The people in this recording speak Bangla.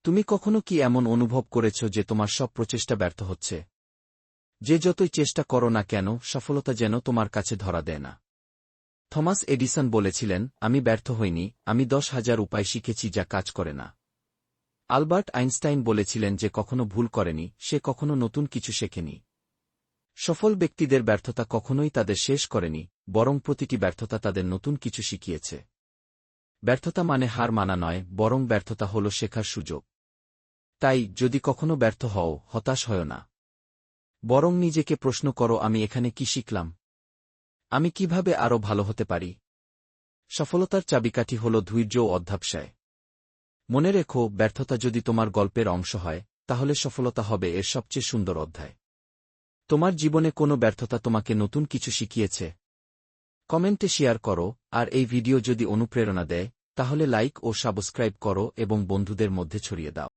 তুমি কখনো কি এমন অনুভব করেছ যে তোমার সব প্রচেষ্টা ব্যর্থ হচ্ছে? যে যতই চেষ্টা করো না কেন, সফলতা যেন তোমার কাছে ধরা দেয় না। থমাস এডিসন বলেছিলেন, আমি ব্যর্থ হইনি, আমি 10,000 উপায় শিখেছি যা কাজ করে না। আলবার্ট আইনস্টাইন বলেছিলেন যে কখনো ভুল করেনি, সে কখনো নতুন কিছু শেখেনি। সফল ব্যক্তিদের ব্যর্থতা কখনোই তাদের শেষ করেনি, বরং প্রতিটি ব্যর্থতা তাদের নতুন কিছু শিখিয়েছে। ব্যর্থতা মানে হার মানা নয়, বরং ব্যর্থতা হল শেখার সুযোগ। তাই, যদি কখনো ব্যর্থ হও, হতাশ হয় না। বরং নিজেকে প্রশ্ন করো, আমি এখানে কি শিখলাম? আমি কিভাবে আরও ভালো হতে পারি? সফলতার চাবিকাঠি হল ধৈর্য ও অধ্যবসায়। মনে রেখো, ব্যর্থতা যদি তোমার গল্পের অংশ হয়, তাহলে সফলতা হবে এর সবচেয়ে সুন্দর অধ্যায়। তোমার জীবনে কোনো ব্যর্থতা তোমাকে নতুন কিছু শিখিয়েছে? কমেন্টে শেয়ার করো, আর এই ভিডিও যদি অনুপ্রেরণা দেয়, তাহলে লাইক ও সাবস্ক্রাইব করো এবং বন্ধুদের মধ্যে ছড়িয়ে দাও।